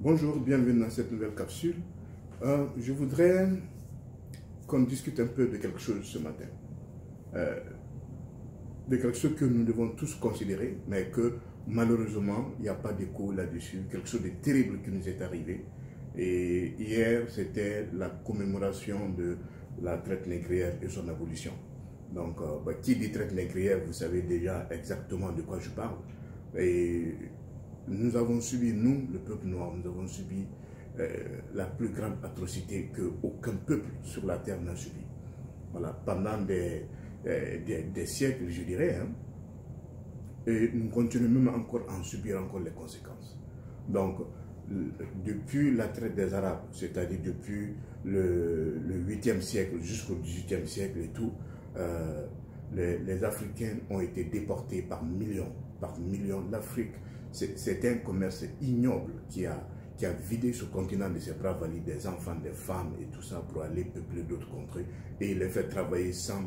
Bonjour, bienvenue dans cette nouvelle capsule. Je voudrais qu'on discute un peu de quelque chose ce matin. De quelque chose que nous devons tous considérer, mais que malheureusement, il n'y a pas d'écho là-dessus. Quelque chose de terrible qui nous est arrivé. Et hier, c'était la commémoration de la traite négrière et son abolition. Donc, qui dit traite négrière, vous savez déjà exactement de quoi je parle. Et nous avons subi, nous, le peuple noir, nous avons subi la plus grande atrocité qu'aucun peuple sur la terre n'a subi. Voilà, pendant des siècles, je dirais. Hein, et nous continuons même encore à en subir encore les conséquences. Donc, depuis la traite des Arabes, c'est-à-dire depuis le 8e siècle jusqu'au 18e siècle et tout, les Africains ont été déportés par millions. L'Afrique, c'est un commerce ignoble qui a vidé ce continent de ses bras valides, des enfants, des femmes et tout ça pour aller peupler d'autres contrées et les faire travailler sans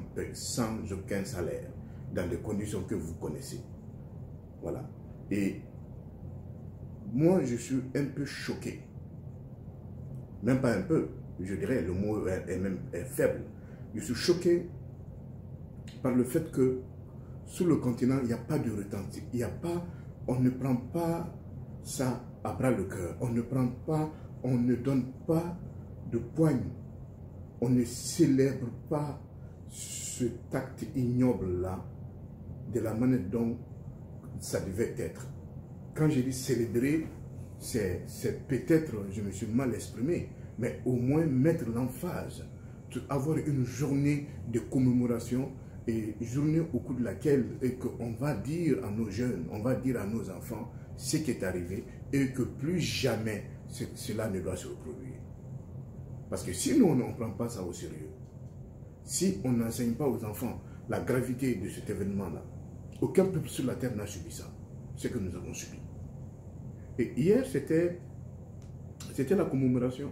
aucun salaire, dans des conditions que vous connaissez. Voilà. Et moi, je suis un peu choqué. Même pas un peu, je dirais, le mot est faible. Je suis choqué par le fait que sur le continent, il n'y a pas de retentir. On ne prend pas ça à bras le cœur. On ne donne pas de poigne. On ne célèbre pas cet acte ignoble-là de la manière dont ça devait être. Quand je dis célébrer, c'est peut-être, je me suis mal exprimé, mais au moins mettre l'emphase, avoir une journée de commémoration et journée au cours de laquelle on va dire à nos jeunes, on va dire à nos enfants ce qui est arrivé et que plus jamais cela ne doit se reproduire. Parce que si nous, on ne prend pas ça au sérieux, si on n'enseigne pas aux enfants la gravité de cet événement-là, aucun peuple sur la terre n'a subi ça, ce que nous avons subi. Et hier, c'était la commémoration.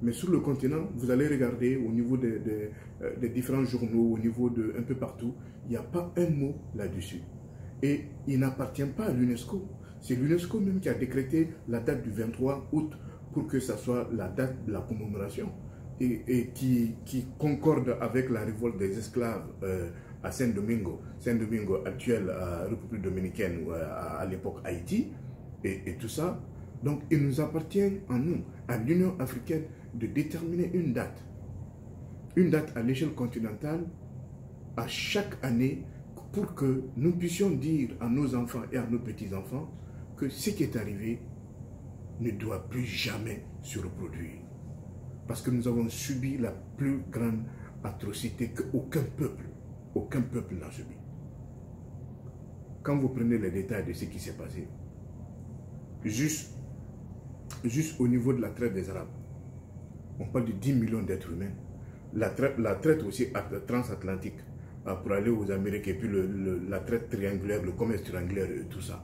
Mais sur le continent, vous allez regarder au niveau des différents journaux, au niveau de un peu partout, il n'y a pas un mot là-dessus. Et il n'appartient pas à l'UNESCO. C'est l'UNESCO même qui a décrété la date du 23 août pour que ça soit la date de la commémoration. Et qui concorde avec la révolte des esclaves à Saint-Domingo. Saint-Domingo, actuelle République dominicaine ou à l'époque Haïti. Et tout ça. Donc, il nous appartient à nous, à l'Union africaine, de déterminer une date à l'échelle continentale, à chaque année, pour que nous puissions dire à nos enfants et à nos petits-enfants que ce qui est arrivé ne doit plus jamais se reproduire. Parce que nous avons subi la plus grande atrocité qu'aucun peuple n'a subi. Quand vous prenez les détails de ce qui s'est passé, juste au niveau de la traite des Arabes, on parle de 10 millions d'êtres humains. La traite aussi transatlantique pour aller aux Amériques et puis la traite triangulaire, le commerce triangulaire et tout ça.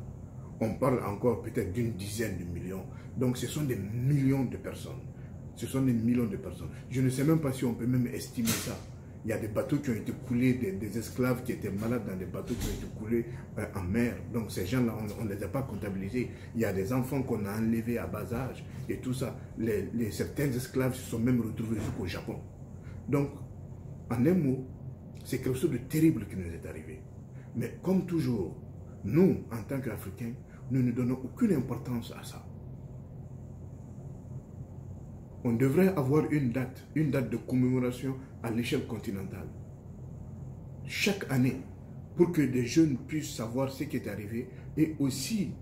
On parle encore peut-être d'une dizaine de millions. Donc ce sont des millions de personnes. Ce sont des millions de personnes. Je ne sais même pas si on peut même estimer ça. Il y a des bateaux qui ont été coulés, des esclaves qui étaient malades dans des bateaux qui ont été coulés en mer. Donc ces gens-là, on ne les a pas comptabilisés. Il y a des enfants qu'on a enlevés à bas âge et tout ça. Certains esclaves se sont même retrouvés jusqu'au Japon. Donc, en un mot, c'est quelque chose de terrible qui nous est arrivé. Mais comme toujours, nous, en tant qu'Africains, nous ne donnons aucune importance à ça. On devrait avoir une date de commémoration à l'échelle continentale. Chaque année, pour que des jeunes puissent savoir ce qui est arrivé. Et aussi,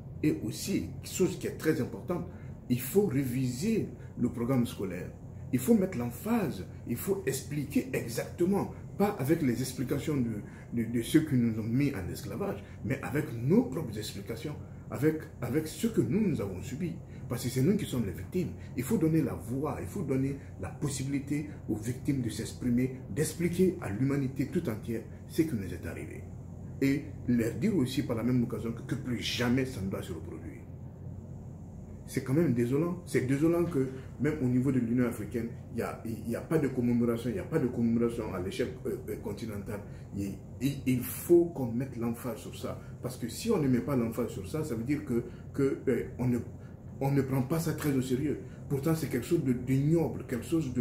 chose qui est très importante, il faut réviser le programme scolaire. Il faut mettre l'emphase, il faut expliquer exactement, pas avec les explications de ceux qui nous ont mis en esclavage, mais avec nos propres explications, avec ce que nous avons subi. Parce que c'est nous qui sommes les victimes. Il faut donner la voix, il faut donner la possibilité aux victimes de s'exprimer, d'expliquer à l'humanité tout entière ce qui nous est arrivé. Et leur dire aussi par la même occasion que plus jamais ça ne doit se reproduire. C'est quand même désolant. C'est désolant que même au niveau de l'Union africaine, il n'y a pas de commémoration, il n'y a pas de commémoration à l'échelle continentale. Il faut qu'on mette l'emphase sur ça. Parce que si on ne met pas l'emphase sur ça, ça veut dire On ne prend pas ça très au sérieux. Pourtant, c'est quelque chose d'ignoble, quelque chose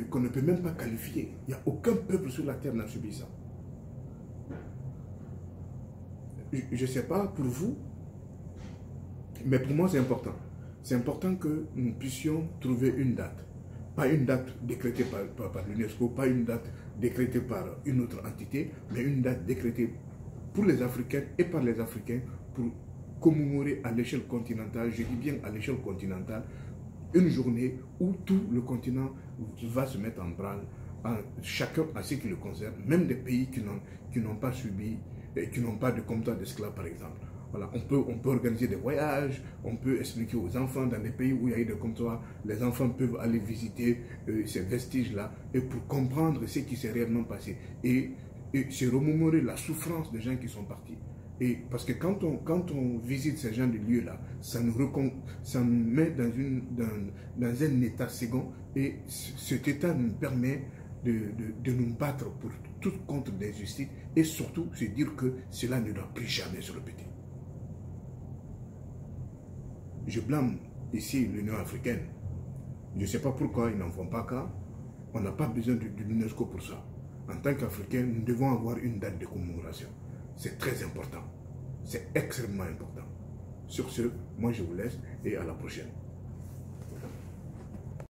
qu'on ne peut même pas qualifier. Il n'y a aucun peuple sur la terre n'a subi ça. Je ne sais pas pour vous, mais pour moi, c'est important. C'est important que nous puissions trouver une date. Pas une date décrétée par l'UNESCO, pas une date décrétée par une autre entité, mais une date décrétée pour les Africains et par les Africains pour commémorer à l'échelle continentale, je dis bien à l'échelle continentale, une journée où tout le continent va se mettre en branle, chacun à ce qui le concerne, même des pays qui n'ont pas subi, qui n'ont pas de comptoir d'esclaves par exemple. Voilà, on peut organiser des voyages, on peut expliquer aux enfants dans des pays où il y a eu des comptoirs, les enfants peuvent aller visiter ces vestiges-là et pour comprendre ce qui s'est réellement passé et se remémorer la souffrance des gens qui sont partis. Et parce que quand on visite ces gens de lieux-là, ça nous met dans un état second et cet état nous permet de nous battre pour toute contre des injustices et surtout se dire que cela ne doit plus jamais se répéter. Je blâme ici l'Union africaine. Je ne sais pas pourquoi ils n'en font pas cas. On n'a pas besoin de l'UNESCO pour ça. En tant qu'Africains, nous devons avoir une date de commémoration. C'est très important. C'est extrêmement important. Sur ce, moi je vous laisse et à la prochaine.